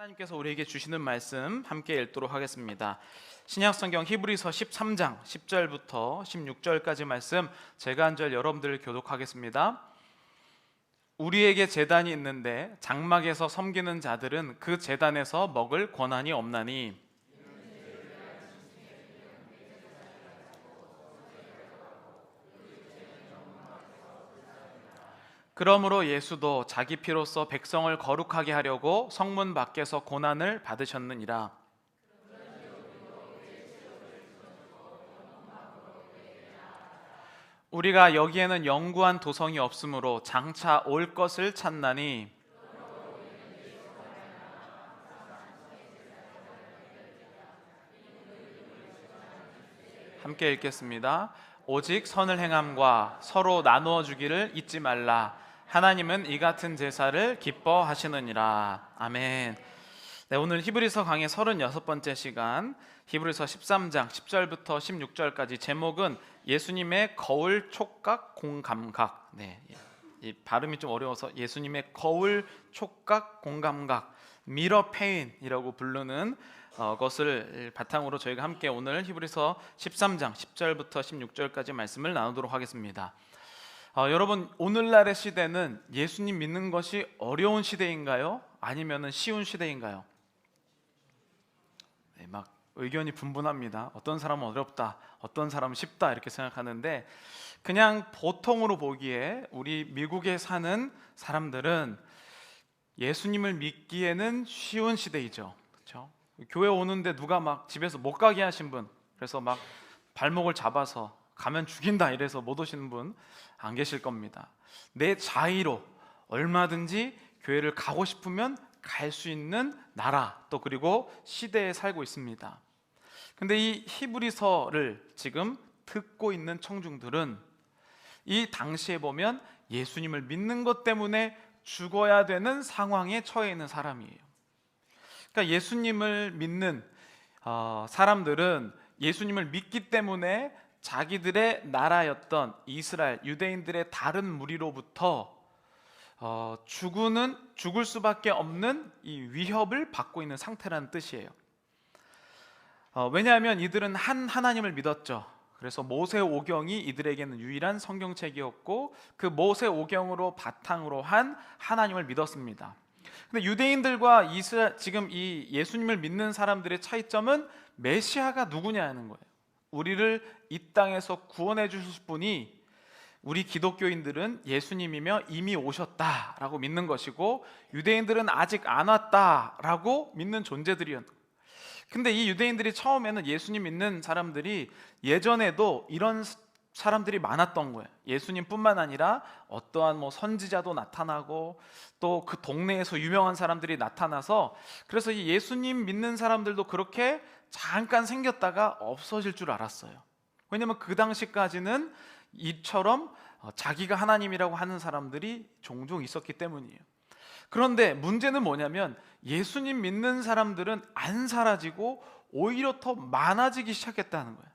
하나님께서 우리에게 주시는 말씀 함께 읽도록 하겠습니다. 신약성경 히브리서 13장 10절부터 16절까지 말씀 제가 한 절 여러분들 교독하겠습니다. 우리에게 제단이 있는데 장막에서 섬기는 자들은 그 제단에서 먹을 권한이 없나니 그러므로 예수도 자기 피로써 백성을 거룩하게 하려고 성문 밖에서 고난을 받으셨느니라. 우리가 여기에는 영구한 도성이 없으므로 장차 올 것을 찾나니 함께 읽겠습니다. 오직 선을 행함과 서로 나누어 주기를 잊지 말라. 하나님은 이 같은 제사를 기뻐하시느니라. 아멘. 네, 오늘 히브리서 강의 36번째 시간, 히브리서 13장 10절부터 16절까지 제목은 예수님의 거울 촉각 공감각. 네, 이 발음이 좀 어려워서 예수님의 거울 촉각 공감각, 미러 페인이라고 부르는 것을 바탕으로 저희가 함께 오늘 히브리서 13장 10절부터 16절까지 말씀을 나누도록 하겠습니다. 여러분, 오늘날의 시대는 예수님 믿는 것이 어려운 시대인가요? 아니면 쉬운 시대인가요? 네, 막 의견이 분분합니다. 어떤 사람은 어렵다, 어떤 사람은 쉽다 이렇게 생각하는데, 그냥 보통으로 보기에 우리 미국에 사는 사람들은 예수님을 믿기에는 쉬운 시대이죠. 그렇죠? 교회 오는데 누가 막 집에서 못 가게 하신 분, 그래서 막 발목을 잡아서 가면 죽인다 이래서 못 오시는 분 안 계실 겁니다. 내 자의로 얼마든지 교회를 가고 싶으면 갈 수 있는 나라, 또 그리고 시대에 살고 있습니다. 근데 이 히브리서를 지금 듣고 있는 청중들은 이 당시에 보면 예수님을 믿는 것 때문에 죽어야 되는 상황에 처해 있는 사람이에요. 그러니까 예수님을 믿는 사람들은 예수님을 믿기 때문에 자기들의 나라였던 이스라엘, 유대인들의 다른 무리로부터 죽을 수밖에 없는 이 위협을 받고 있는 상태라는 뜻이에요. 왜냐하면 이들은 한 하나님을 믿었죠. 그래서 모세오경이 이들에게는 유일한 성경책이었고, 그 모세오경으로 바탕으로 한 하나님을 믿었습니다. 근데 유대인들과 지금 이 예수님을 믿는 사람들의 차이점은 메시아가 누구냐는 거예요. 우리를 이 땅에서 구원해 주실 분이, 우리 기독교인들은 예수님이며 이미 오셨다라고 믿는 것이고, 유대인들은 아직 안 왔다라고 믿는 존재들이었는데, 근데 이 유대인들이 처음에는 예수님 믿는 사람들이 예전에도 이런 사람들이 많았던 거예요. 예수님뿐만 아니라 어떠한 선지자도 나타나고, 또 그 동네에서 유명한 사람들이 나타나서, 그래서 이 예수님 믿는 사람들도 그렇게 잠깐 생겼다가 없어질 줄 알았어요. 왜냐하면 그 당시까지는 이처럼 자기가 하나님이라고 하는 사람들이 종종 있었기 때문이에요. 그런데 문제는 뭐냐면 예수님 믿는 사람들은 안 사라지고 오히려 더 많아지기 시작했다는 거예요.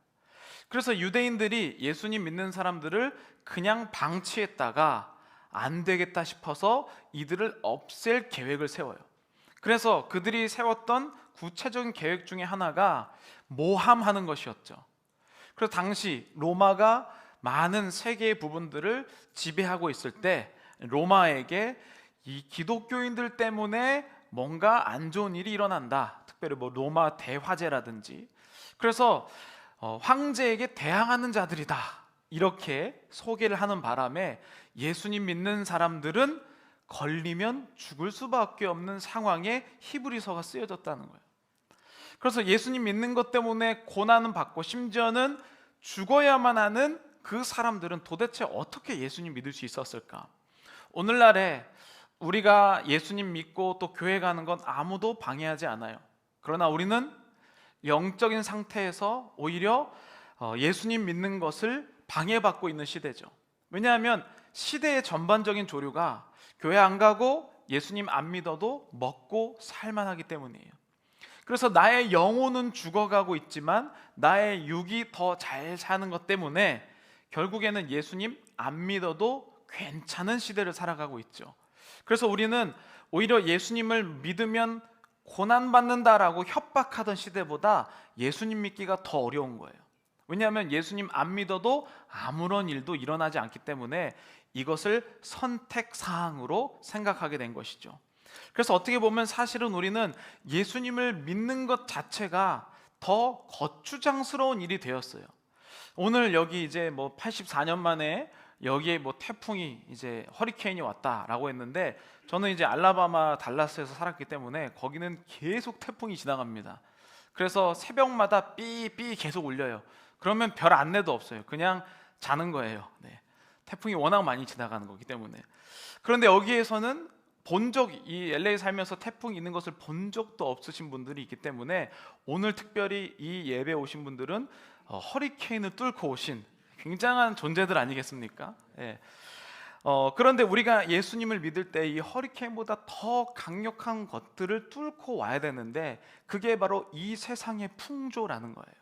그래서 유대인들이 예수님 믿는 사람들을 그냥 방치했다가 안 되겠다 싶어서 이들을 없앨 계획을 세워요. 그래서 그들이 세웠던 구체적인 계획 중에 하나가 모함하는 것이었죠. 그래서 당시 로마가 많은 세계의 부분들을 지배하고 있을 때 로마에게 이 기독교인들 때문에 뭔가 안 좋은 일이 일어난다, 특별히 로마 대화재라든지, 그래서 황제에게 대항하는 자들이다 이렇게 소개를 하는 바람에 예수님 믿는 사람들은 걸리면 죽을 수밖에 없는 상황에 히브리서가 쓰여졌다는 거예요. 그래서 예수님 믿는 것 때문에 고난은 받고 심지어는 죽어야만 하는 그 사람들은 도대체 어떻게 예수님 믿을 수 있었을까? 오늘날에 우리가 예수님 믿고 또 교회 가는 건 아무도 방해하지 않아요. 그러나 우리는 영적인 상태에서 오히려 예수님 믿는 것을 방해받고 있는 시대죠. 왜냐하면 시대의 전반적인 조류가 교회 안 가고 예수님 안 믿어도 먹고 살만하기 때문이에요. 그래서 나의 영혼은 죽어가고 있지만 나의 육이 더 잘 사는 것 때문에 결국에는 예수님 안 믿어도 괜찮은 시대를 살아가고 있죠. 그래서 우리는 오히려 예수님을 믿으면 고난받는다라고 협박하던 시대보다 예수님 믿기가 더 어려운 거예요. 왜냐하면 예수님 안 믿어도 아무런 일도 일어나지 않기 때문에 이것을 선택사항으로 생각하게 된 것이죠. 그래서 어떻게 보면 사실은 우리는 예수님을 믿는 것 자체가 더 거추장스러운 일이 되었어요. 오늘 여기 이제 뭐 84년 만에 여기에 뭐 태풍이 이제 허리케인이 왔다라고 했는데, 저는 이제 알라바마 달라스에서 살았기 때문에 거기는 계속 태풍이 지나갑니다. 그래서 새벽마다 삐삐 계속 울려요. 그러면 별 안내도 없어요. 그냥 자는 거예요. 네. 태풍이 워낙 많이 지나가는 거기 때문에. 그런데 여기에서는 이 LA 살면서 태풍이 있는 것을 본 적도 없으신 분들이 있기 때문에 오늘 특별히 이 예배 오신 분들은 허리케인을 뚫고 오신 굉장한 존재들 아니겠습니까? 예. 그런데 우리가 예수님을 믿을 때 이 허리케인보다 더 강력한 것들을 뚫고 와야 되는데, 그게 바로 이 세상의 풍조라는 거예요.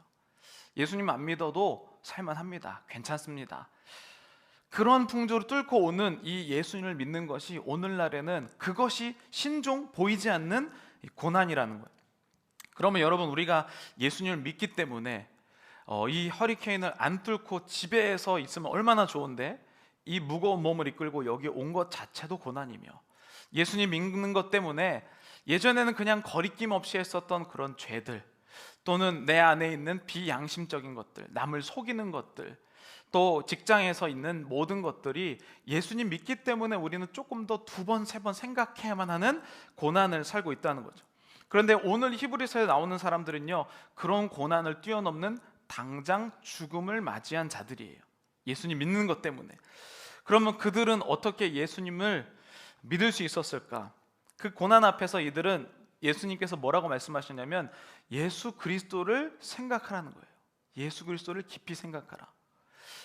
예수님 안 믿어도 살만합니다. 괜찮습니다. 그런 풍조를 뚫고 오는 이 예수님을 믿는 것이 오늘날에는 그것이 신종 보이지 않는 고난이라는 거예요. 그러면 여러분, 우리가 예수님을 믿기 때문에 이 허리케인을 안 뚫고 집에서 있으면 얼마나 좋은데, 이 무거운 몸을 이끌고 여기 온 것 자체도 고난이며, 예수님 믿는 것 때문에 예전에는 그냥 거리낌 없이 했었던 그런 죄들, 또는 내 안에 있는 비양심적인 것들, 남을 속이는 것들, 또 직장에서 있는 모든 것들이 예수님 믿기 때문에 우리는 조금 더 두 번, 세 번 생각해야만 하는 고난을 살고 있다는 거죠. 그런데 오늘 히브리서에 나오는 사람들은요, 그런 고난을 뛰어넘는 당장 죽음을 맞이한 자들이에요. 예수님 믿는 것 때문에. 그러면 그들은 어떻게 예수님을 믿을 수 있었을까? 그 고난 앞에서 이들은 예수님께서 뭐라고 말씀하셨냐면, 예수 그리스도를 생각하라는 거예요. 예수 그리스도를 깊이 생각하라.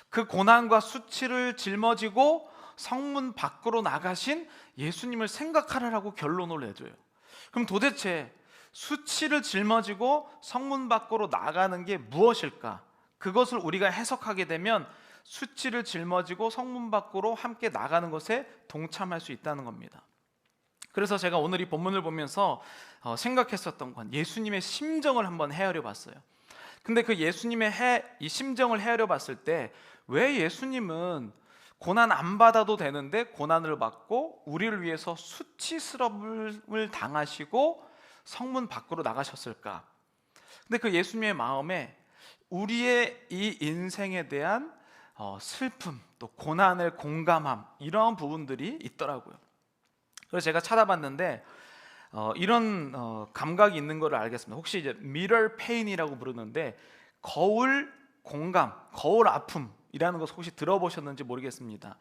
그 고난과 수치를 짊어지고 성문 밖으로 나가신 예수님을 생각하라라고 결론을 내줘요. 그럼 도대체 수치를 짊어지고 성문 밖으로 나가는 게 무엇일까? 그것을 우리가 해석하게 되면 수치를 짊어지고 성문 밖으로 함께 나가는 것에 동참할 수 있다는 겁니다. 그래서 제가 오늘 이 본문을 보면서 생각했었던 건 예수님의 심정을 한번 헤아려 봤어요. 근데 그 예수님의 이 심정을 헤아려 봤을 때, 왜 예수님은 고난 안 받아도 되는데 고난을 받고 우리를 위해서 수치스러움을 당하시고 성문 밖으로 나가셨을까? 근데 그 예수님의 마음에 우리의 이 인생에 대한 슬픔, 또 고난을 공감함, 이러한 부분들이 있더라고요. 그래서 제가 찾아봤는데 이런 감각이 있는 것을 알겠습니다. 혹시 이제 mirror pain이라고 부르는데, 거울 공감, 거울 아픔이라는 것을 혹시 들어보셨는지 모르겠습니다.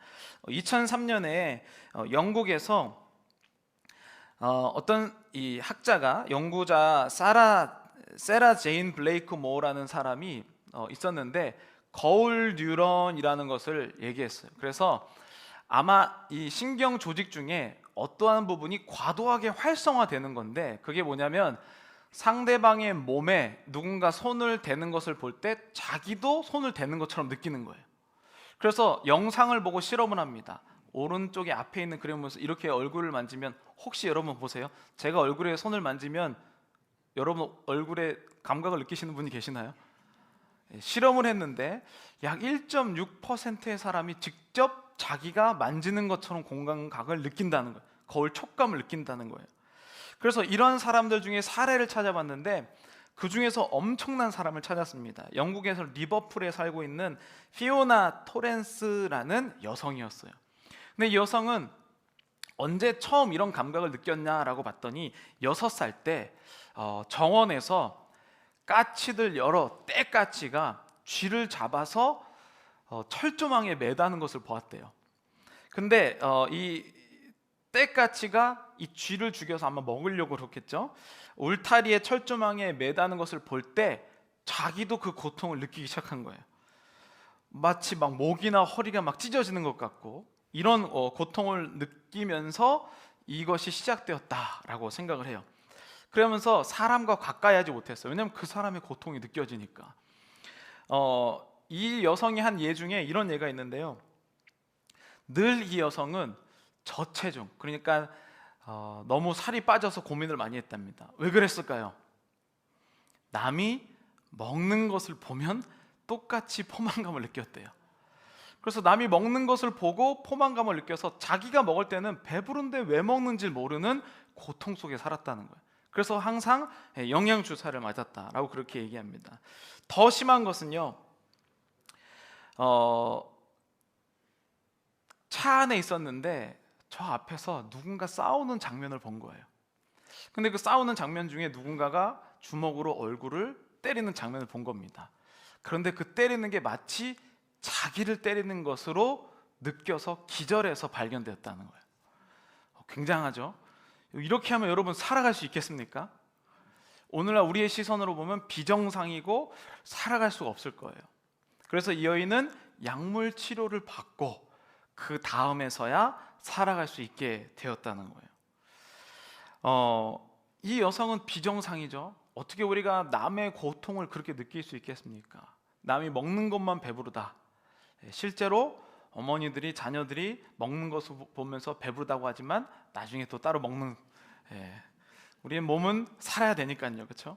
2003년에 영국에서 어떤 이 학자가, 연구자 세라 제인 블레이크 모어라는 사람이 있었는데, 거울 뉴런이라는 것을 얘기했어요. 그래서 아마 이 신경 조직 중에 어떠한 부분이 과도하게 활성화되는 건데, 그게 뭐냐면 상대방의 몸에 누군가 손을 대는 것을 볼 때 자기도 손을 대는 것처럼 느끼는 거예요. 그래서 영상을 보고 실험을 합니다. 오른쪽에 앞에 있는 그림을 보면서 이렇게 얼굴을 만지면, 혹시 여러분 보세요, 제가 얼굴에 손을 만지면 여러분 얼굴에 감각을 느끼시는 분이 계시나요? 실험을 했는데 약 1.6%의 사람이 직접 자기가 만지는 것처럼 공감각을 느낀다는 거예요. 거울 촉감을 느낀다는 거예요. 그래서 이런 사람들 중에 사례를 찾아봤는데, 그 중에서 엄청난 사람을 찾았습니다. 영국에서 리버풀에 살고 있는 피오나 토렌스라는 여성이었어요. 근데 이 여성은 언제 처음 이런 감각을 느꼈냐라고 봤더니 6살 때 정원에서 까치들, 여러 떼까치가 쥐를 잡아서 철조망에 매다는 것을 보았대요. 근데 이 떼까치가 이 쥐를 죽여서 아마 먹으려고 그렇겠죠. 울타리에 철조망에 매다는 것을 볼 때 자기도 그 고통을 느끼기 시작한 거예요. 마치 막 목이나 허리가 막 찢어지는 것 같고, 이런 고통을 느끼면서 이것이 시작되었다라고 생각을 해요. 그러면서 사람과 가까이 하지 못했어요. 왜냐하면 그 사람의 고통이 느껴지니까. 이 여성이 한 예 중에 이런 예가 있는데요. 늘 이 여성은 저체중, 그러니까 너무 살이 빠져서 고민을 많이 했답니다. 왜 그랬을까요? 남이 먹는 것을 보면 똑같이 포만감을 느꼈대요. 그래서 남이 먹는 것을 보고 포만감을 느껴서 자기가 먹을 때는 배부른데 왜 먹는지 모르는 고통 속에 살았다는 거예요. 그래서 항상 영양주사를 맞았다라고 그렇게 얘기합니다. 더 심한 것은요, 차 안에 있었는데 저 앞에서 누군가 싸우는 장면을 본 거예요. 근데 그 싸우는 장면 중에 누군가가 주먹으로 얼굴을 때리는 장면을 본 겁니다. 그런데 그 때리는 게 마치 자기를 때리는 것으로 느껴서 기절해서 발견되었다는 거예요. 굉장하죠? 이렇게 하면 여러분 살아갈 수 있겠습니까? 오늘날 우리의 시선으로 보면 비정상이고 살아갈 수가 없을 거예요. 그래서 이 여인은 약물 치료를 받고 그 다음에서야 살아갈 수 있게 되었다는 거예요. 이 여성은 비정상이죠. 어떻게 우리가 남의 고통을 그렇게 느낄 수 있겠습니까? 남이 먹는 것만 배부르다. 실제로 어머니들이 자녀들이 먹는 것을 보면서 배부르다고 하지만 나중에 또 따로 먹는, 우리의 몸은 살아야 되니까요, 그렇죠?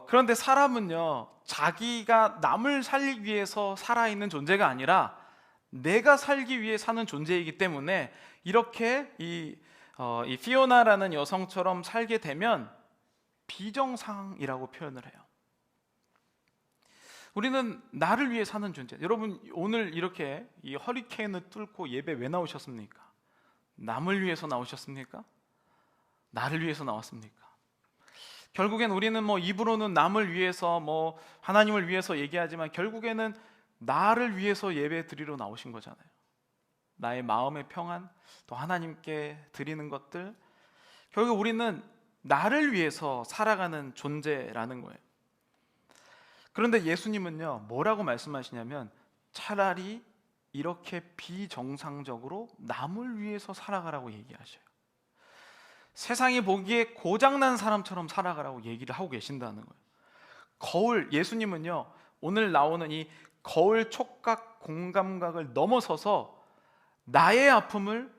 그런데 사람은요, 자기가 남을 살기 위해서 살아있는 존재가 아니라 내가 살기 위해 사는 존재이기 때문에 이렇게 이 피오나라는 여성처럼 살게 되면 비정상이라고 표현을 해요. 우리는 나를 위해 사는 존재. 여러분 오늘 이렇게 이 허리케인을 뚫고 예배 왜 나오셨습니까? 남을 위해서 나오셨습니까? 나를 위해서 나왔습니까? 결국엔 우리는 입으로는 남을 위해서 하나님을 위해서 얘기하지만 결국에는 나를 위해서 예배 드리러 나오신 거잖아요. 나의 마음의 평안, 또 하나님께 드리는 것들, 결국 우리는 나를 위해서 살아가는 존재라는 거예요. 그런데 예수님은요, 뭐라고 말씀하시냐면 차라리 이렇게 비정상적으로 남을 위해서 살아가라고 얘기하셔요. 세상이 보기에 고장난 사람처럼 살아가라고 얘기를 하고 계신다는 거예요. 예수님은요, 오늘 나오는 이 거울 촉각 공감각을 넘어서서 나의 아픔을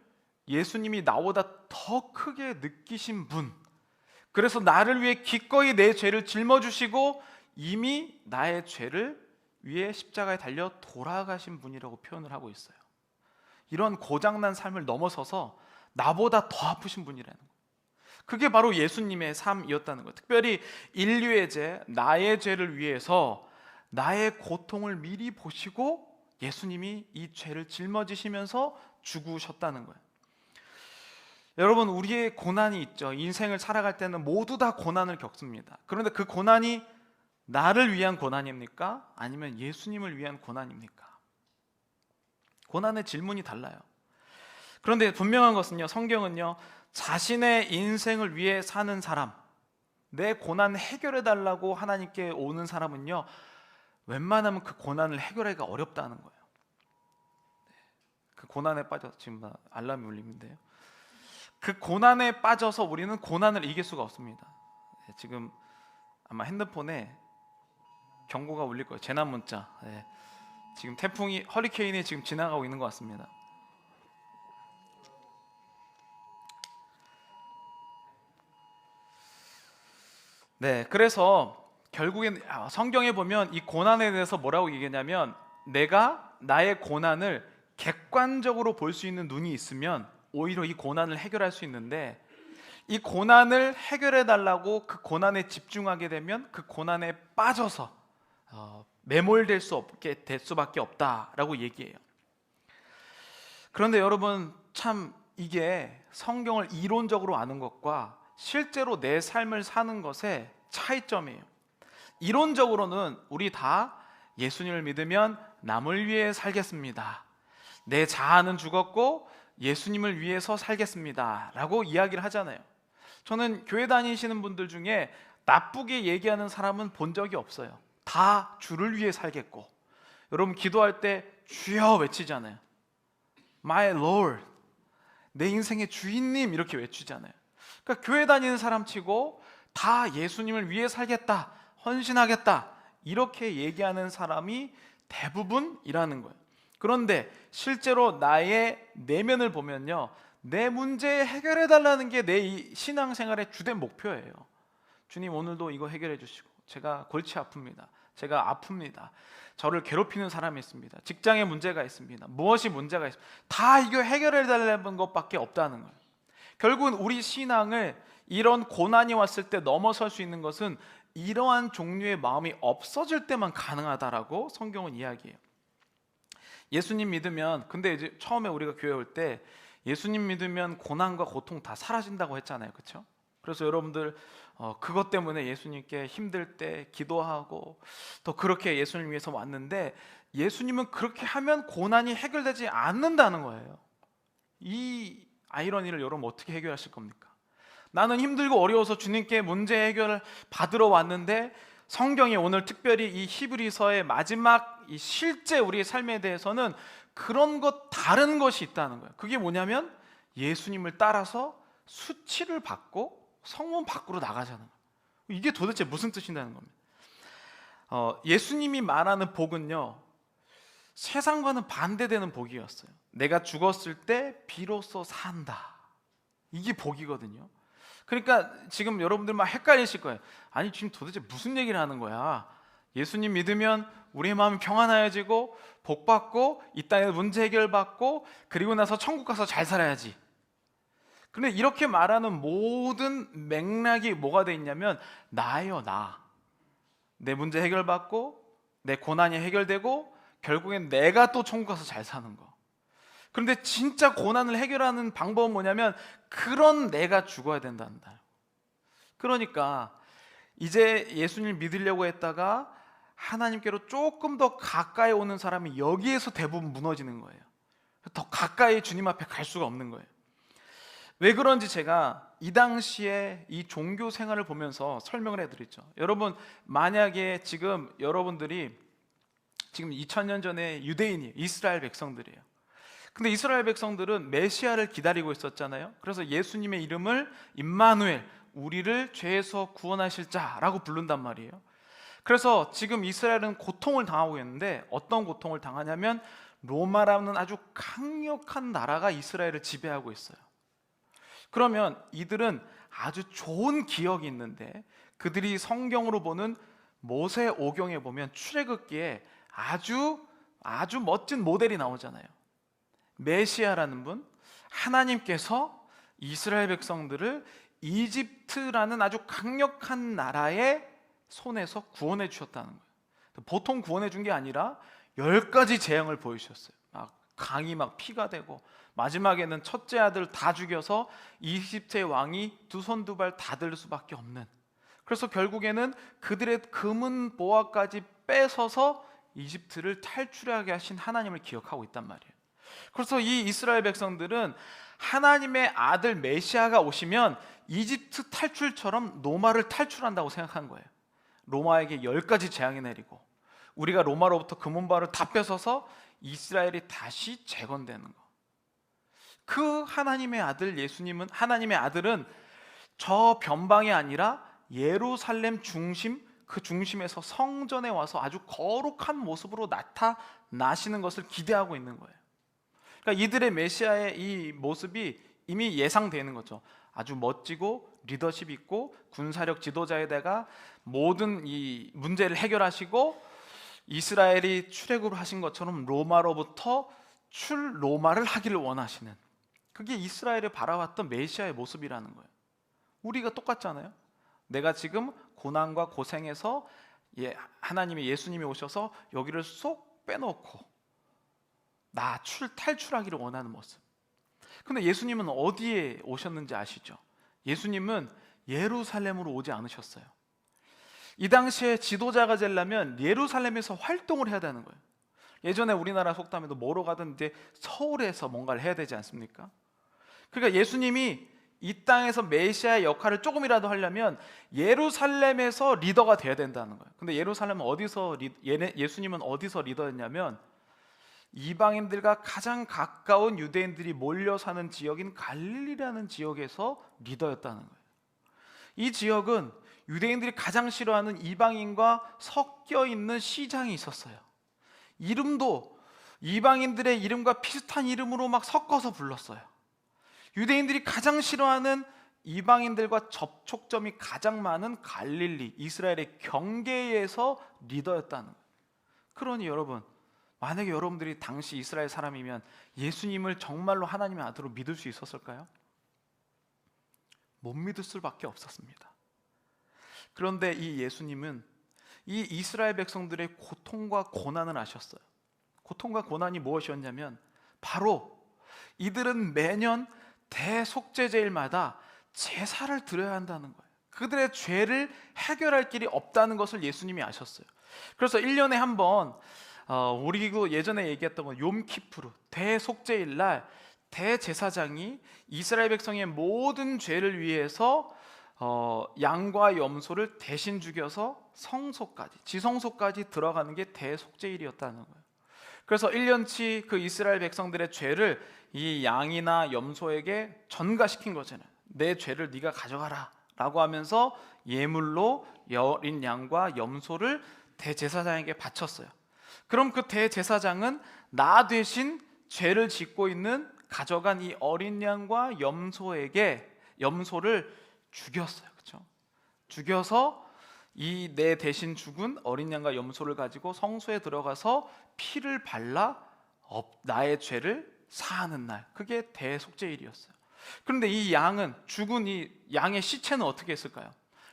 예수님이 나보다 더 크게 느끼신 분, 그래서 나를 위해 기꺼이 내 죄를 짊어주시고 이미 나의 죄를 위해 십자가에 달려 돌아가신 분이라고 표현을 하고 있어요. 이런 고장난 삶을 넘어서서 나보다 더 아프신 분이라는 거예요. 그게 바로 예수님의 삶이었다는 거예요. 특별히 인류의 죄, 나의 죄를 위해서 나의 고통을 미리 보시고 예수님이 이 죄를 짊어지시면서 죽으셨다는 거예요. 여러분, 우리의 고난이 있죠. 인생을 살아갈 때는 모두 다 고난을 겪습니다. 그런데 그 고난이 나를 위한 고난입니까? 아니면 예수님을 위한 고난입니까? 고난의 질문이 달라요. 그런데 분명한 것은요, 성경은요, 자신의 인생을 위해 사는 사람, 내 고난 해결해 달라고 하나님께 오는 사람은요, 웬만하면 그 고난을 해결하기가 어렵다는 거예요. 그 고난에 빠져서, 지금 알람이 울리는데요, 그 고난에 빠져서 우리는 고난을 이길 수가 없습니다. 지금 아마 핸드폰에 경고가 울릴 거예요. 재난 문자. 지금 태풍이, 허리케인이 지금 지나가고 있는 것 같습니다. 네, 그래서 결국엔 성경에 보면 이 고난에 대해서 뭐라고 얘기하냐면, 내가 나의 고난을 객관적으로 볼 수 있는 눈이 있으면 오히려 이 고난을 해결할 수 있는데, 이 고난을 해결해 달라고 그 고난에 집중하게 되면 그 고난에 빠져서 매몰될 수 없게 될 수밖에 없다라고 얘기해요. 그런데 여러분, 참 이게 성경을 이론적으로 아는 것과 실제로 내 삶을 사는 것의 차이점이에요. 이론적으로는 우리 다 예수님을 믿으면 남을 위해 살겠습니다, 내 자아는 죽었고 예수님을 위해서 살겠습니다 라고 이야기를 하잖아요. 저는 교회 다니시는 분들 중에 나쁘게 얘기하는 사람은 본 적이 없어요. 다 주를 위해 살겠고, 여러분 기도할 때 주여 외치잖아요. My Lord, 내 인생의 주인님, 이렇게 외치잖아요. 그러니까 교회 다니는 사람 치고 다 예수님을 위해 살겠다, 헌신하겠다, 이렇게 얘기하는 사람이 대부분이라는 거예요. 그런데 실제로 나의 내면을 보면요, 내 문제 해결해 달라는 게 내 신앙생활의 주된 목표예요. 주님, 오늘도 이거 해결해 주시고, 제가 골치 아픕니다. 제가 아픕니다. 저를 괴롭히는 사람이 있습니다. 직장에 문제가 있습니다. 무엇이 문제가 있습니다. 다 이거 해결해 달라는 것밖에 없다는 거예요. 결국은 우리 신앙을 이런 고난이 왔을 때 넘어설 수 있는 것은 이러한 종류의 마음이 없어질 때만 가능하다라고 성경은 이야기해요. 예수님 믿으면, 근데 이제 처음에 우리가 교회 올 때 예수님 믿으면 고난과 고통 다 사라진다고 했잖아요, 그렇죠? 그래서 여러분들 그것 때문에 예수님께 힘들 때 기도하고 또 그렇게 예수님 위해서 왔는데, 예수님은 그렇게 하면 고난이 해결되지 않는다는 거예요. 이 아이러니를 여러분 어떻게 해결하실 겁니까? 나는 힘들고 어려워서 주님께 문제 해결을 받으러 왔는데, 성경이 오늘 특별히 이 히브리서의 마지막 이 실제 우리의 삶에 대해서는 그런 것 다른 것이 있다는 거예요. 그게 뭐냐면 예수님을 따라서 수치를 받고 성문 밖으로 나가자는 거예요. 이게 도대체 무슨 뜻이냐는 겁니다. 예수님이 말하는 복은요, 세상과는 반대되는 복이었어요. 내가 죽었을 때 비로소 산다, 이게 복이거든요. 그러니까 지금 여러분들 막 헷갈리실 거예요. 아니, 지금 도대체 무슨 얘기를 하는 거야? 예수님 믿으면 우리의 마음이 평안해지고 복받고 이 땅에 문제 해결받고 그리고 나서 천국 가서 잘 살아야지. 근데 이렇게 말하는 모든 맥락이 뭐가 돼 있냐면 나예요, 나. 내 문제 해결받고 내 고난이 해결되고 결국엔 내가 또 천국 가서 잘 사는 거. 그런데 진짜 고난을 해결하는 방법은 뭐냐면 그런 내가 죽어야 된단다. 그러니까 이제 예수님 믿으려고 했다가 하나님께로 조금 더 가까이 오는 사람이 여기에서 대부분 무너지는 거예요. 더 가까이 주님 앞에 갈 수가 없는 거예요. 왜 그런지 제가 이 당시에 이 종교 생활을 보면서 설명을 해드리죠. 여러분, 만약에 지금 여러분들이 지금 2000년 전에 유대인이에요. 이스라엘 백성들이에요. 근데 이스라엘 백성들은 메시아를 기다리고 있었잖아요. 그래서 예수님의 이름을 임마누엘, 우리를 죄에서 구원하실 자라고 부른단 말이에요. 그래서 지금 이스라엘은 고통을 당하고 있는데 어떤 고통을 당하냐면 로마라는 아주 강력한 나라가 이스라엘을 지배하고 있어요. 그러면 이들은 아주 좋은 기억이 있는데 그들이 성경으로 보는 모세 오경에 보면 출애굽기에 아주 멋진 모델이 나오잖아요. 메시아라는 분, 하나님께서 이스라엘 백성들을 이집트라는 아주 강력한 나라의 손에서 구원해 주셨다는 거예요. 보통 구원해 준 게 아니라 10가지 재앙을 보여주셨어요. 강이 막 피가 되고 마지막에는 첫째 아들 다 죽여서 이집트의 왕이 두 손 두 발 다 들 수밖에 없는, 그래서 결국에는 그들의 금은 보화까지 뺏어서 이집트를 탈출하게 하신 하나님을 기억하고 있단 말이에요. 그래서 이 이스라엘 백성들은 하나님의 아들 메시아가 오시면 이집트 탈출처럼 로마를 탈출한다고 생각한 거예요. 로마에게 10가지 재앙이 내리고 우리가 로마로부터 금은보화를 다 뺏어서 이스라엘이 다시 재건되는 거. 그 하나님의 아들 예수님은, 하나님의 아들은 저 변방이 아니라 예루살렘 중심, 그 중심에서 성전에 와서 아주 거룩한 모습으로 나타나시는 것을 기대하고 있는 거예요. 그러니까 이들의 메시아의 이 모습이 이미 예상되는 거죠. 아주 멋지고 리더십 있고 군사력 지도자에다가 모든 이 문제를 해결하시고 이스라엘이 출애굽을 하신 것처럼 로마로부터 로마를 하기를 원하시는, 그게 이스라엘을 바라봤던 메시아의 모습이라는 거예요. 우리가 똑같잖아요. 내가 지금 고난과 고생에서 하나님의 예수님이 오셔서 여기를 쏙 빼놓고 나 탈출하기를 원하는 모습. 근데 예수님은 어디에 오셨는지 아시죠? 예수님은 예루살렘으로 오지 않으셨어요. 이 당시에 지도자가 되려면 예루살렘에서 활동을 해야 되는 거예요. 예전에 우리나라 속담에도 뭐로 가든 이제 서울에서 뭔가를 해야 되지 않습니까? 그러니까 예수님이 이 땅에서 메시아의 역할을 조금이라도 하려면 예루살렘에서 리더가 돼야 된다는 거예요. 근데 예수님은 어디서 리더였냐면 이방인들과 가장 가까운 유대인들이 몰려 사는 지역인 갈릴리라는 지역에서 리더였다는 거예요. 이 지역은 유대인들이 가장 싫어하는 이방인과 섞여 있는 시장이 있었어요. 이름도 이방인들의 이름과 비슷한 이름으로 막 섞어서 불렀어요. 유대인들이 가장 싫어하는 이방인들과 접촉점이 가장 많은 갈릴리, 이스라엘의 경계에서 리더였다는 거예요. 그러니 여러분, 만약에 여러분들이 당시 이스라엘 사람이면 예수님을 정말로 하나님의 아들로 믿을 수 있었을까요? 못 믿을 수밖에 없었습니다. 그런데 이 예수님은 이 이스라엘 백성들의 고통과 고난을 아셨어요. 고통과 고난이 무엇이었냐면 바로 이들은 매년 대속죄제일마다 제사를 드려야 한다는 거예요. 그들의 죄를 해결할 길이 없다는 것을 예수님이 아셨어요. 그래서 1년에 한 번 우리 예전에 얘기했던 건 욤키푸르 대속죄일 날 대제사장이 이스라엘 백성의 모든 죄를 위해서 양과 염소를 대신 죽여서 성소까지, 지성소까지 들어가는 게 대속죄일이었다는 거예요. 그래서 1년치 그 이스라엘 백성들의 죄를 이 양이나 염소에게 전가시킨 거잖아요. 내 죄를 네가 가져가라 라고 하면서 예물로 어린 양과 염소를 대제사장에게 바쳤어요. 그럼 그 대제사장은 나 대신 죄를 짓고 있는 가져간 이 어린 양과 염소를 죽였어요. 그렇죠? 죽여서 이 내 대신 죽은 어린 양과 염소를 가지고 성소에 들어가서 피를 발라 나의 죄를 사하는 날, 그게 대속죄일이었어요. 그런데 이 양은, 죽은 이 양의 시체는 어떻게 했을까요?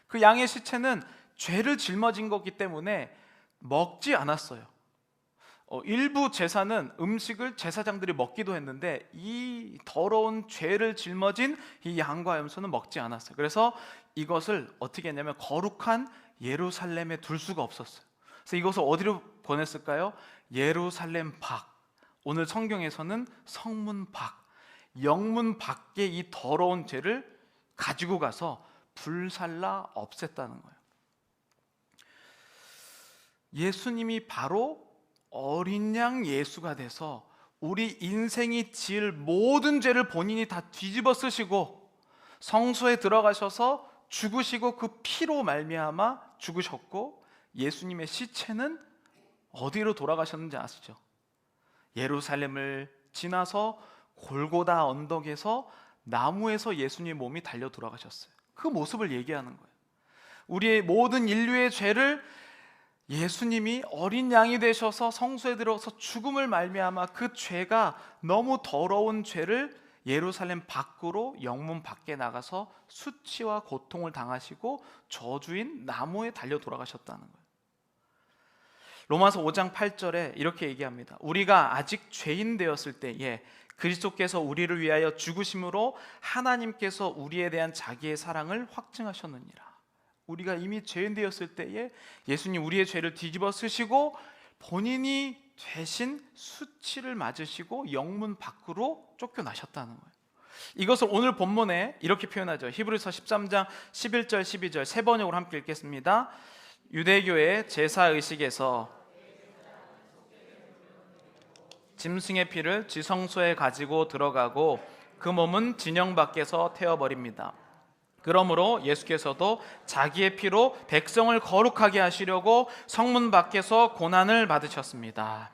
그 양의 시체는 죄를 짊어진 거기 때문에 먹지 않았어요. 일부 제사는 음식을 제사장들이 먹기도 했는데 이 더러운 죄를 짊어진 이 양과 염소는 먹지 않았어요. 그래서 이것을 어떻게 했냐면 거룩한 예루살렘에 둘 수가 없었어요. 그래서 이것을 어디로 보냈을까요? 예루살렘 밖, 오늘 성경에서는 성문 밖, 영문 밖에 이 더러운 죄를 가지고 가서 불살라 없앴다는 거예요. 예수님이 바로 어린 양 예수가 돼서 우리 인생이 지을 모든 죄를 본인이 다 뒤집어 쓰시고 성소에 들어가셔서 죽으시고 그 피로 말미암아 죽으셨고, 예수님의 시체는 어디로 돌아가셨는지 아시죠? 예루살렘을 지나서 골고다 언덕에서 나무에서 예수님의 몸이 달려 돌아가셨어요. 그 모습을 얘기하는 거예요. 우리의 모든 인류의 죄를 예수님이 어린 양이 되셔서 성소에 들어서 죽음을 말미암아 그 죄가 너무 더러운 죄를 예루살렘 밖으로, 영문 밖에 나가서 수치와 고통을 당하시고 저주인 나무에 달려 돌아가셨다는 거예요. 로마서 5장 8절에 이렇게 얘기합니다. 우리가 아직 죄인 되었을 때에 그리스도께서 우리를 위하여 죽으심으로 하나님께서 우리에 대한 자기의 사랑을 확증하셨느니라. 우리가 이미 죄인 되었을 때에 예수님 우리의 죄를 뒤집어 쓰시고 본인이 대신 수치를 맞으시고 영문 밖으로 쫓겨나셨다는 거예요. 이것을 오늘 본문에 이렇게 표현하죠. 히브리서 13장 11절 12절 세 번역으로 함께 읽겠습니다. 유대교의 제사의식에서 짐승의 피를 지성소에 가지고 들어가고 그 몸은 진영 밖에서 태워버립니다. 그러므로 예수께서도 자기의 피로 백성을 거룩하게 하시려고 성문 밖에서 고난을 받으셨습니다.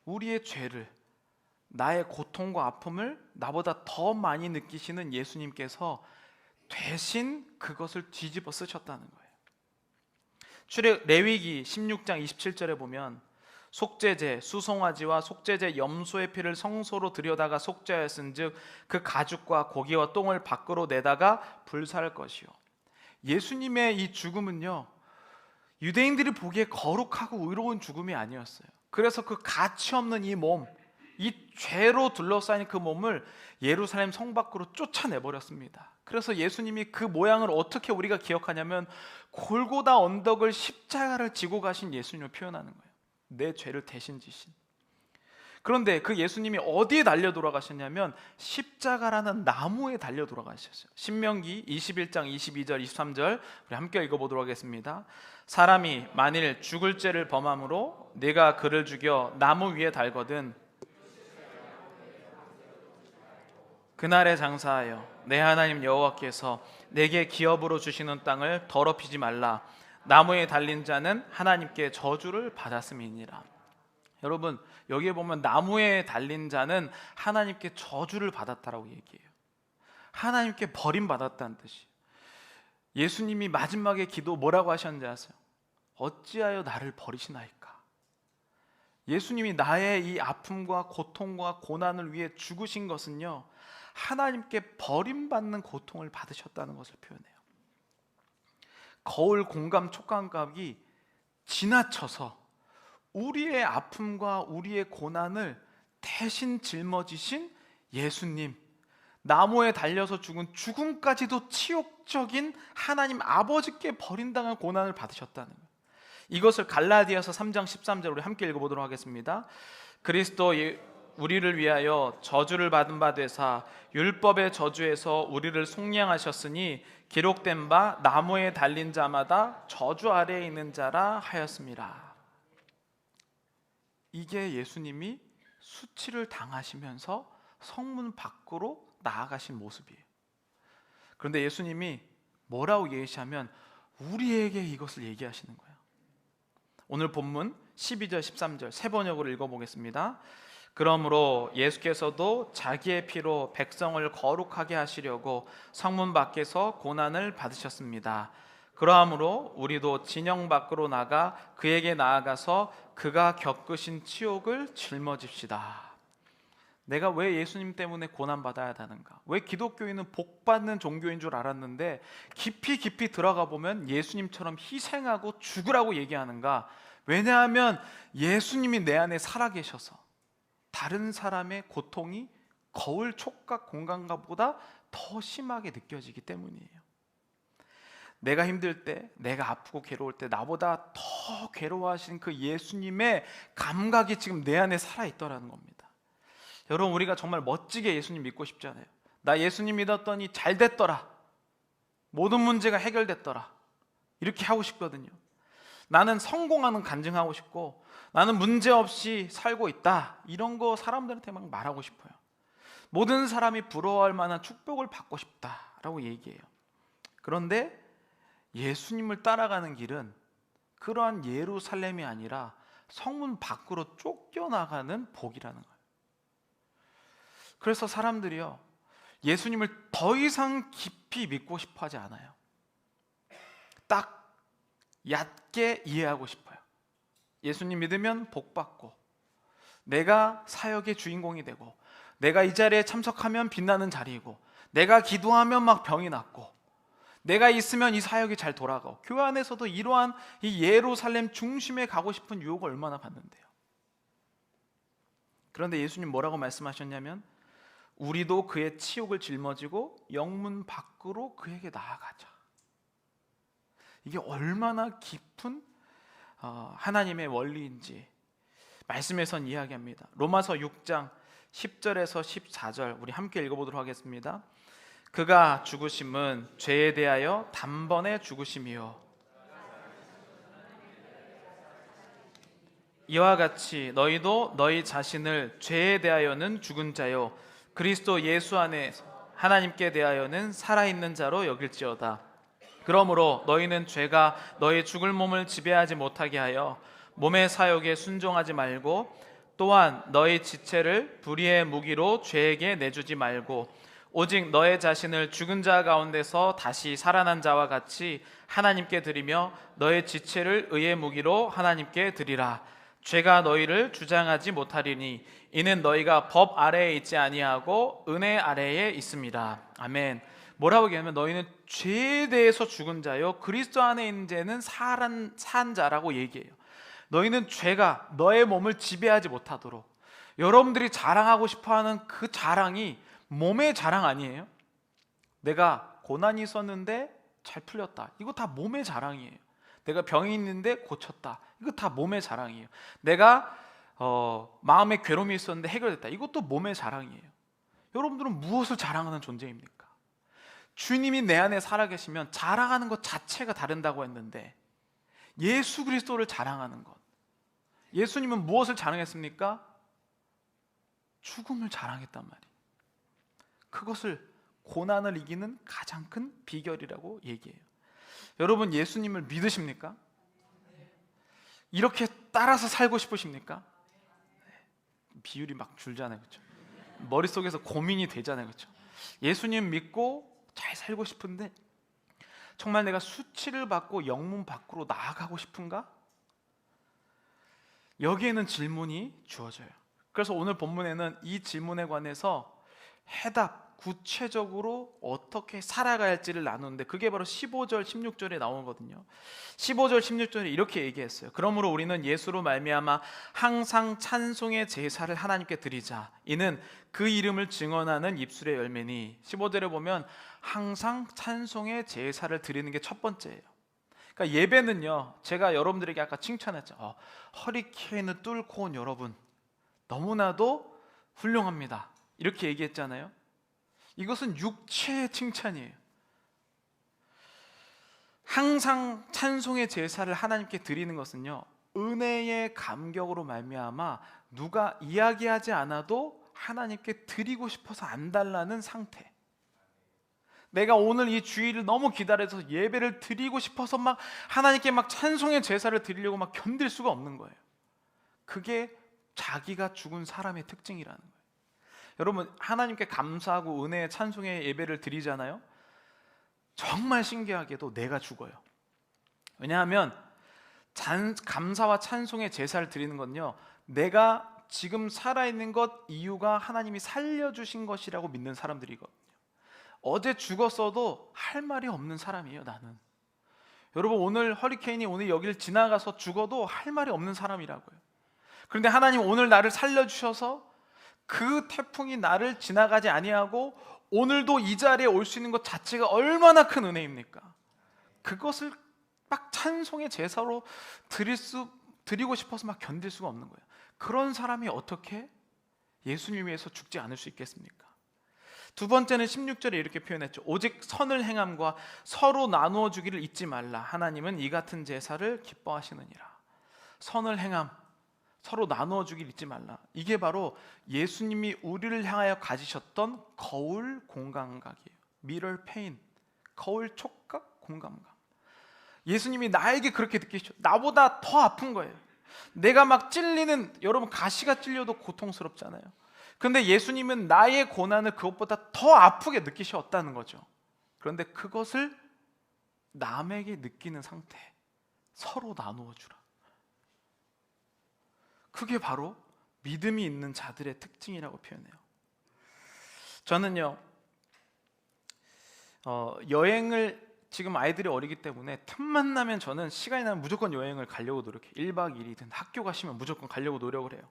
우리의 죄를, 나의 고통과 아픔을 나보다 더 많이 느끼시는 예수님께서 대신 그것을 뒤집어 쓰셨다는 거예요. 레위기 16장 27절에 보면 속죄제 수송아지와 속죄제 염소의 피를 성소로 들여다가 속죄하였은즉 그 가죽과 고기와 똥을 밖으로 내다가 불살 것이요. 예수님의 이 죽음은요, 유대인들이 보기에 거룩하고 의로운 죽음이 아니었어요. 그래서 그 가치 없는 이 몸, 이 죄로 둘러싸인 그 몸을 예루살렘 성 밖으로 쫓아내버렸습니다. 그래서 예수님이 그 모양을 어떻게 우리가 기억하냐면 골고다 언덕을 십자가를 지고 가신 예수님을 표현하는 거예요. 내 죄를 대신 지신. 그런데 그 예수님이 어디에 달려 돌아가셨냐면 십자가라는 나무에 달려 돌아가셨어요. 신명기 21장 22절 23절 우리 함께 읽어보도록 하겠습니다. 사람이 만일 죽을 죄를 범함으로 네가 그를 죽여 나무 위에 달거든 그날에 장사하여 내 하나님 여호와께서 내게 기업으로 주시는 땅을 더럽히지 말라. 나무에 달린 자는 하나님께 저주를 받았음이니라. 여러분, 여기에 보면 나무에 달린 자는 하나님께 저주를 받았다라고 얘기해요. 하나님께 버림받았다는 뜻이에요. 예수님이 마지막에 기도 뭐라고 하셨는지 아세요? 어찌하여 나를 버리시나이까? 예수님이 나의 이 아픔과 고통과 고난을 위해 죽으신 것은요, 하나님께 버림받는 고통을 받으셨다는 것을 표현해요. 거울 공감 촉감각이 지나쳐서 우리의 아픔과 우리의 고난을 대신 짊어지신 예수님, 나무에 달려서 죽은 죽음까지도 치욕적인 하나님 아버지께 버림당한 고난을 받으셨다는 거예요. 이것을 갈라디아서 3장 13절 우리 함께 읽어보도록 하겠습니다. 그리스도 우리를 위하여 저주를 받은 바 되사 율법의 저주에서 우리를 속량하셨으니 기록된 바 나무에 달린 자마다 저주 아래에 있는 자라 하였습니다. 이게 예수님이 수치를 당하시면서 성문 밖으로 나아가신 모습이에요. 그런데 예수님이 뭐라고 얘기하시냐면 우리에게 이것을 얘기하시는 거예요. 오늘 본문 12절 13절 세 번역으로 읽어보겠습니다. 그러므로 예수께서도 자기의 피로 백성을 거룩하게 하시려고 성문 밖에서 고난을 받으셨습니다. 그러므로 우리도 진영 밖으로 나가 그에게 나아가서 그가 겪으신 치욕을 짊어집시다. 내가 왜 예수님 때문에 고난받아야 하는가? 왜 기독교인은 복받는 종교인 줄 알았는데 깊이 들어가 보면 예수님처럼 희생하고 죽으라고 얘기하는가? 왜냐하면 예수님이 내 안에 살아계셔서 다른 사람의 고통이 거울 촉각 공간가보다 더 심하게 느껴지기 때문이에요. 내가 힘들 때, 내가 아프고 괴로울 때 나보다 더 괴로워하신 그 예수님의 감각이 지금 내 안에 살아있더라는 겁니다. 여러분, 우리가 정말 멋지게 예수님 믿고 싶잖아요. 나 예수님 믿었더니 잘 됐더라, 모든 문제가 해결됐더라, 이렇게 하고 싶거든요. 나는 성공하는 간증하고 싶고 나는 문제없이 살고 있다, 이런 거 사람들한테 막 말하고 싶어요. 모든 사람이 부러워할 만한 축복을 받고 싶다라고 얘기해요. 그런데 예수님을 따라가는 길은 그러한 예루살렘이 아니라 성문 밖으로 쫓겨나가는 복이라는 거예요. 그래서 사람들이요, 예수님을 더 이상 깊이 믿고 싶어 하지 않아요. 딱 얕게 이해하고 싶어요. 예수님 믿으면 복 받고, 내가 사역의 주인공이 되고, 내가 이 자리에 참석하면 빛나는 자리이고, 내가 기도하면 막 병이 낫고, 내가 있으면 이 사역이 잘 돌아가고, 교회 안에서도 이러한 이 예루살렘 중심에 가고 싶은 유혹을 얼마나 받는데요. 그런데 예수님 뭐라고 말씀하셨냐면 우리도 그의 치욕을 짊어지고 영문 밖으로 그에게 나아가자. 이게 얼마나 깊은 하나님의 원리인지 말씀에선 이야기합니다. 로마서 6장 10절에서 14절 우리 함께 읽어보도록 하겠습니다. 그가 죽으심은 죄에 대하여 단번에 죽으심이요 이와 같이 너희도 너희 자신을 죄에 대하여는 죽은 자요 그리스도 예수 안에 하나님께 대하여는 살아있는 자로 여길지어다. 그러므로 너희는 죄가 너희 죽을 몸을 지배하지 못하게 하여 몸의 사욕에 순종하지 말고, 또한 너희 지체를 불의의 무기로 죄에게 내주지 말고, 오직 너의 자신을 죽은 자 가운데서 다시 살아난 자와 같이 하나님께 드리며 너의 지체를 의의 무기로 하나님께 드리라. 죄가 너희를 주장하지 못하리니 이는 너희가 법 아래에 있지 아니하고 은혜 아래에 있습니다. 아멘. 뭐라고 얘기하면 너희는 죄에 대해서 죽은 자요 그리스도 안에 있는 자는 산 자라고 얘기해요. 너희는 죄가 너의 몸을 지배하지 못하도록, 여러분들이 자랑하고 싶어하는 그 자랑이 몸의 자랑 아니에요. 내가 고난이 있었는데 잘 풀렸다, 이거 다 몸의 자랑이에요. 내가 병이 있는데 고쳤다, 이거 다 몸의 자랑이에요. 내가 마음에 괴로움이 있었는데 해결됐다, 이것도 몸의 자랑이에요. 여러분들은 무엇을 자랑하는 존재입니까? 주님이 내 안에 살아계시면 자랑하는 것 자체가 다른다고 했는데, 예수 그리스도를 자랑하는 것, 예수님은 무엇을 자랑했습니까? 죽음을 자랑했단 말이에요. 그것을 고난을 이기는 가장 큰 비결이라고 얘기해요. 여러분, 예수님을 믿으십니까? 이렇게 따라서 살고 싶으십니까? 비율이 막 줄잖아요, 그렇죠? 머릿속에서 고민이 되잖아요, 그렇죠? 예수님 믿고 잘 살고 싶은데 정말 내가 수치를 받고 영문 밖으로 나아가고 싶은가? 여기에는 질문이 주어져요. 그래서 오늘 본문에는 이 질문에 관해서 해답, 구체적으로 어떻게 살아가야 할지를 나누는데 그게 바로 15절, 16절에 나오거든요. 15절, 16절에 이렇게 얘기했어요. 그러므로 우리는 예수로 말미암아 항상 찬송의 제사를 하나님께 드리자. 이는 그 이름을 증언하는 입술의 열매니. 15절에 보면 항상 찬송의 제사를 드리는 게 첫 번째예요. 그러니까 예배는요, 제가 여러분들에게 아까 칭찬했죠. 허리케인을 뚫고 온 여러분 너무나도 훌륭합니다. 이렇게 얘기했잖아요. 이것은 육체의 칭찬이에요. 항상 찬송의 제사를 하나님께 드리는 것은요, 은혜의 감격으로 말미암아 누가 이야기하지 않아도 하나님께 드리고 싶어서 안 달라는 상태. 내가 오늘 이 주일을 너무 기다려서 예배를 드리고 싶어서 막 하나님께 막 찬송의 제사를 드리려고 막 견딜 수가 없는 거예요. 그게 자기가 죽은 사람의 특징이라는 거예요. 여러분, 하나님께 감사하고 은혜의 찬송의 예배를 드리잖아요. 정말 신기하게도 내가 죽어요. 왜냐하면 감사와 찬송의 제사를 드리는 건요, 내가 지금 살아있는 것 이유가 하나님이 살려주신 것이라고 믿는 사람들이거든요. 어제 죽었어도 할 말이 없는 사람이에요, 나는. 여러분, 오늘 허리케인이 오늘 여기를 지나가서 죽어도 할 말이 없는 사람이라고요. 그런데 하나님 오늘 나를 살려주셔서 그 태풍이 나를 지나가지 아니하고 오늘도 이 자리에 올 수 있는 것 자체가 얼마나 큰 은혜입니까? 그것을 막 찬송의 제사로 드리고 싶어서 막 견딜 수가 없는 거예요. 그런 사람이 어떻게 예수님 위해서 죽지 않을 수 있겠습니까? 두 번째는 16절에 이렇게 표현했죠. 오직 선을 행함과 서로 나누어 주기를 잊지 말라. 하나님은 이 같은 제사를 기뻐하시느니라. 선을 행함, 서로 나누어 주기를 잊지 말라. 이게 바로 예수님이 우리를 향하여 가지셨던 거울 공감각이에요. mirror pain, 거울 촉각 공감각. 예수님이 나에게 그렇게 느끼셨죠. 나보다 더 아픈 거예요. 내가 막 찔리는, 여러분 가시가 찔려도 고통스럽잖아요. 그런데 예수님은 나의 고난을 그것보다 더 아프게 느끼셨다는 거죠. 그런데 그것을 남에게 느끼는 상태, 서로 나누어 주라. 그게 바로 믿음이 있는 자들의 특징이라고 표현해요. 저는요, 여행을 지금 아이들이 어리기 때문에 틈만 나면 저는 시간이 나면 무조건 여행을 가려고 노력해요. 1박 2일이든 학교 가시면 무조건 가려고 노력을 해요.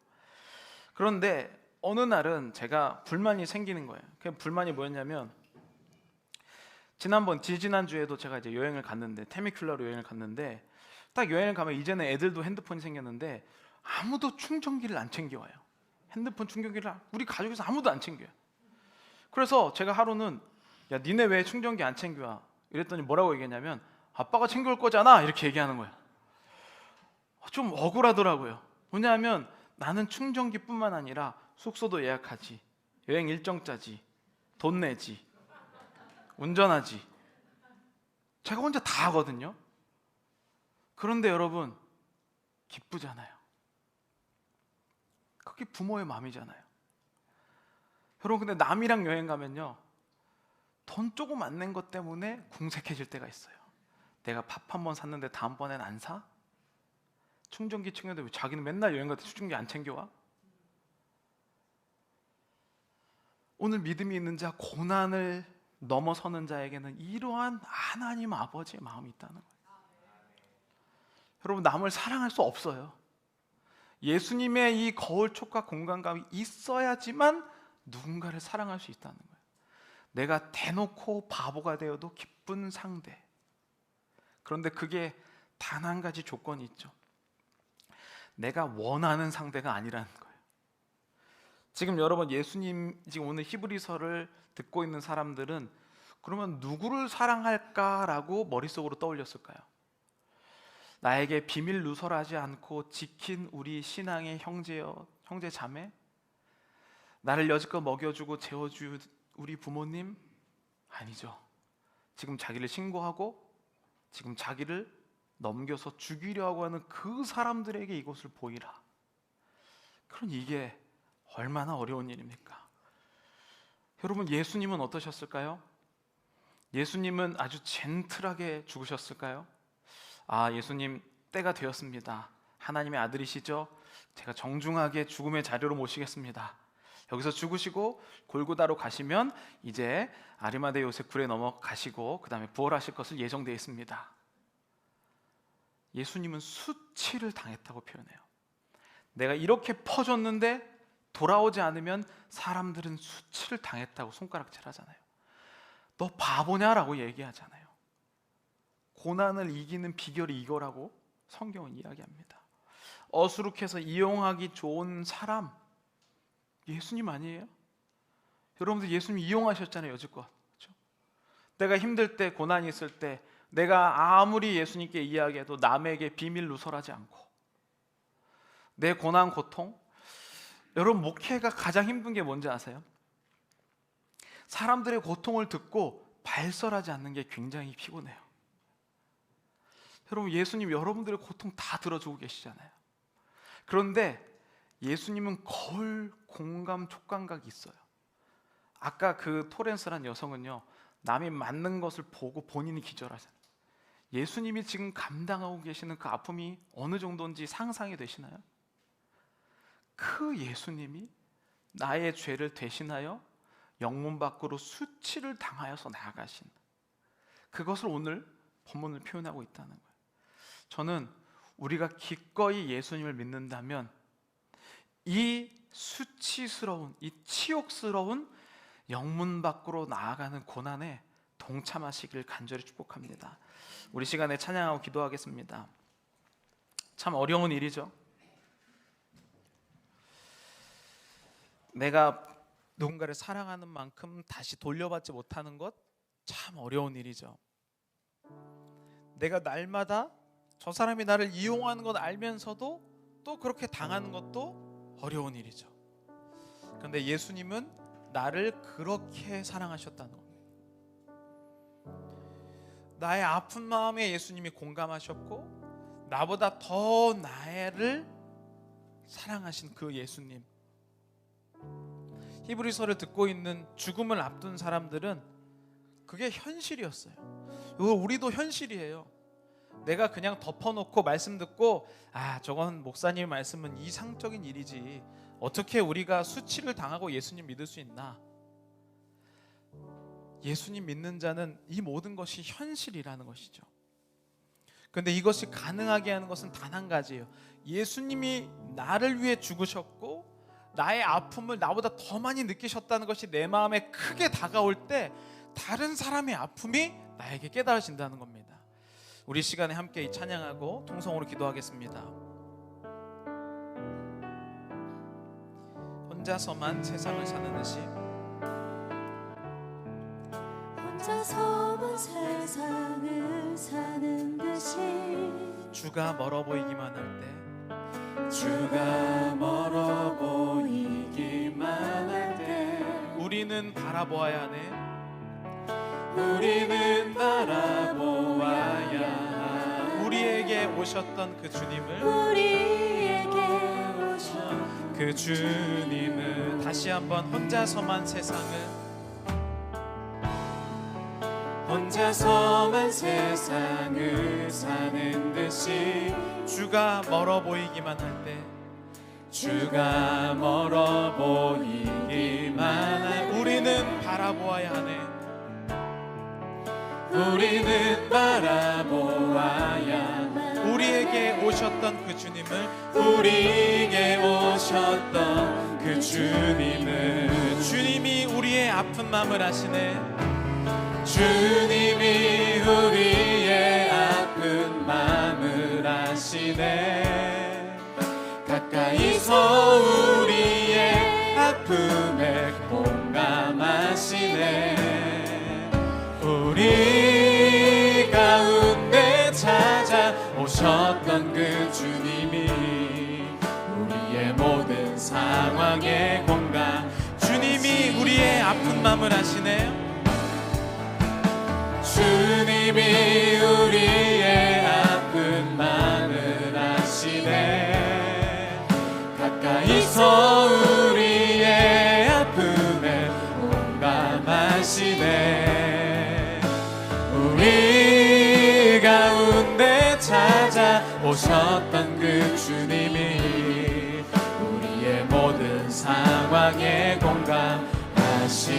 그런데 어느 날은 제가 불만이 생기는 거예요. 그 불만이 뭐였냐면, 지난주에도 제가 이제 여행을 갔는데, 테미큘라로 여행을 갔는데, 딱 여행을 가면 이제는 애들도 핸드폰이 생겼는데 아무도 충전기를 안 챙겨와요. 핸드폰 충전기를 우리 가족에서 아무도 안 챙겨요. 그래서 제가 하루는, 야 니네 왜 충전기 안 챙겨와? 이랬더니 뭐라고 얘기했냐면, 아빠가 챙겨올 거잖아, 이렇게 얘기하는 거예요. 좀 억울하더라고요. 뭐냐면 나는 충전기뿐만 아니라 숙소도 예약하지, 여행 일정 짜지, 돈 내지, 운전하지, 제가 혼자 다 하거든요. 그런데 여러분, 기쁘잖아요. 그게 부모의 마음이잖아요. 여러분, 근데 남이랑 여행 가면요, 돈 조금 안 낸 것 때문에 궁색해질 때가 있어요. 내가 밥 한 번 샀는데 다음번엔 안 사? 충전기 챙겨도 왜 자기는 맨날 여행 갈 때 충전기 안 챙겨와? 오늘 믿음이 있는 자, 고난을 넘어서는 자에게는 이러한 하나님 아버지의 마음이 있다는 거예요. 여러분, 남을 사랑할 수 없어요. 예수님의 이 거울 촉각 공간감이 있어야지만 누군가를 사랑할 수 있다는 거예요. 내가 대놓고 바보가 되어도 기쁜 상대. 그런데 그게 단 한 가지 조건이 있죠. 내가 원하는 상대가 아니라는 거예요. 지금 여러분, 예수님 지금 오늘 히브리서를 듣고 있는 사람들은 그러면 누구를 사랑할까라고 머릿속으로 떠올렸을까요? 나에게 비밀 누설하지 않고 지킨 우리 신앙의 형제 자매, 나를 여지껏 먹여주고 재워준 우리 부모님? 아니죠. 지금 자기를 신고하고 지금 자기를 넘겨서 죽이려 하고 하는 그 사람들에게 이것을 보이라. 그럼 이게 얼마나 어려운 일입니까? 여러분, 예수님은 어떠셨을까요? 예수님은 아주 젠틀하게 죽으셨을까요? 아, 예수님 때가 되었습니다. 하나님의 아들이시죠? 제가 정중하게 죽음의 자리로 모시겠습니다. 여기서 죽으시고 골고다로 가시면 이제 아리마대 요셉 굴에 넘어가시고 그 다음에 부활하실 것을 예정되어 있습니다. 예수님은 수치를 당했다고 표현해요. 내가 이렇게 퍼줬는데 돌아오지 않으면 사람들은 수치를 당했다고 손가락질 하잖아요. 너 바보냐라고 얘기하잖아요. 고난을 이기는 비결이 이거라고 성경은 이야기합니다. 어수룩해서 이용하기 좋은 사람, 예수님 아니에요? 여러분들 예수님 이용하셨잖아요, 여지껏. 그렇죠? 내가 힘들 때, 고난이 있을 때 내가 아무리 예수님께 이야기해도 남에게 비밀 누설하지 않고 내 고난, 고통, 여러분 목회가 가장 힘든 게 뭔지 아세요? 사람들의 고통을 듣고 발설하지 않는 게 굉장히 피곤해요. 여러분, 예수님 여러분들의 고통 다 들어주고 계시잖아요. 그런데 예수님은 거울 공감 촉감각이 있어요. 아까 그 토렌스란 여성은요, 남이 맞는 것을 보고 본인이 기절하잖아요. 예수님이 지금 감당하고 계시는 그 아픔이 어느 정도인지 상상이 되시나요? 그 예수님이 나의 죄를 대신하여 영문 밖으로 수치를 당하여서 나아가신, 그것을 오늘 본문을 표현하고 있다는 거예요. 저는 우리가 기꺼이 예수님을 믿는다면 이 수치스러운, 이 치욕스러운 영문 밖으로 나아가는 고난에 동참하시길 간절히 축복합니다. 우리 시간에 찬양하고 기도하겠습니다. 참 어려운 일이죠. 내가 누군가를 사랑하는 만큼 다시 돌려받지 못하는 것 참 어려운 일이죠. 내가 날마다 저 사람이 나를 이용하는 것 알면서도 또 그렇게 당하는 것도 어려운 일이죠. 그런데 예수님은 나를 그렇게 사랑하셨다는 겁니다. 나의 아픈 마음에 예수님이 공감하셨고 나보다 더 나를 사랑하신 그 예수님. 히브리서를 듣고 있는 죽음을 앞둔 사람들은 그게 현실이었어요. 우리도 현실이에요. 내가 그냥 덮어놓고 말씀 듣고 저건 목사님 말씀은 이상적인 일이지, 어떻게 우리가 수치를 당하고 예수님 믿을 수 있나? 예수님 믿는 자는 이 모든 것이 현실이라는 것이죠. 그런데 이것이 가능하게 하는 것은 단 한 가지예요. 예수님이 나를 위해 죽으셨고 나의 아픔을 나보다 더 많이 느끼셨다는 것이 내 마음에 크게 다가올 때 다른 사람의 아픔이 나에게 깨달아진다는 겁니다. 우리 시간에 함께 찬양하고 통성으로 기도하겠습니다. 혼자서만 세상을 사는 듯이, 혼자서만 세상을 사는 듯이, 주가 멀어 보이기만 할 때, 주가 멀어 보이기만 할 때 우리는 바라보아야 하네. 우리는 바라보아야 하네. 우리에게 오셨던 그 주님을, 우리에게 오셨던 그 주님을 다시 한번 혼자서만 세상을, 혼자서만 세상을 사는 듯이, 주가 멀어 보이기만 할 때, 주가 멀어 보이기만 할 때 우리는 바라보아야 하네. 우리는 바라보아야 하네. 우리에게 오셨던 그 주님을, 우리에게 오셨던 그 주님을, 주님이 우리의 아픈 마음을 아시네. 주님이 우리의 아픈 마음을 아시네. 가까이서 우리의 아픔에 공감하시네. 우리 가운데 찾아오셨던 그 주님이 우리의 모든 상황에 공감, 주님이 우리의 아픈 마음을 아시네. 주님이 우리의 아픈 마음을 아시네. 가까이서 우리 오셨던 그 주님이 우리의 모든 상황에 공감하시네.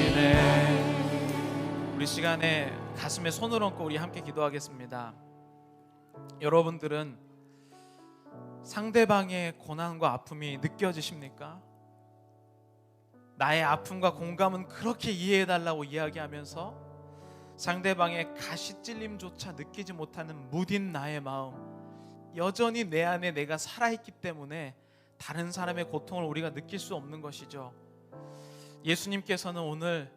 우리 시간에 가슴에 손을 얹고 우리 함께 기도하겠습니다. 여러분들은 상대방의 고난과 아픔이 느껴지십니까? 나의 아픔과 공감은 그렇게 이해해달라고 이야기하면서 상대방의 가시 찔림조차 느끼지 못하는 무딘 나의 마음, 여전히 내 안에 내가 살아있기 때문에 다른 사람의 고통을 우리가 느낄 수 없는 것이죠. 예수님께서는 오늘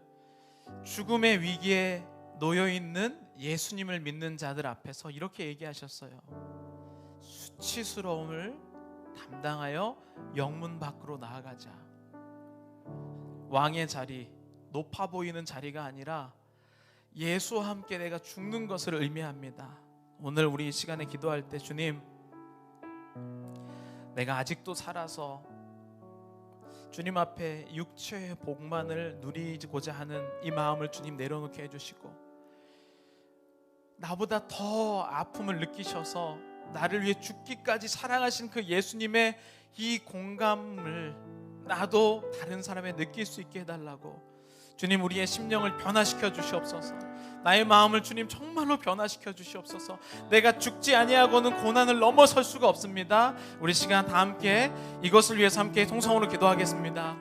죽음의 위기에 놓여있는 예수님을 믿는 자들 앞에서 이렇게 얘기하셨어요. 수치스러움을 담당하여 영문 밖으로 나아가자. 왕의 자리, 높아 보이는 자리가 아니라 예수와 함께 내가 죽는 것을 의미합니다. 오늘 우리 이 시간에 기도할 때 주님, 내가 아직도 살아서 주님 앞에 육체의 복만을 누리고자 하는 이 마음을 주님 내려놓게 해주시고, 나보다 더 아픔을 느끼셔서 나를 위해 죽기까지 사랑하신 그 예수님의 이 공감을 나도 다른 사람에 느낄 수 있게 해달라고 주님, 우리의 심령을 변화시켜 주시옵소서. 나의 마음을 주님 정말로 변화시켜 주시옵소서. 내가 죽지 아니하고는 고난을 넘어설 수가 없습니다. 우리 시간 다 함께 이것을 위해서 함께 통성으로 기도하겠습니다.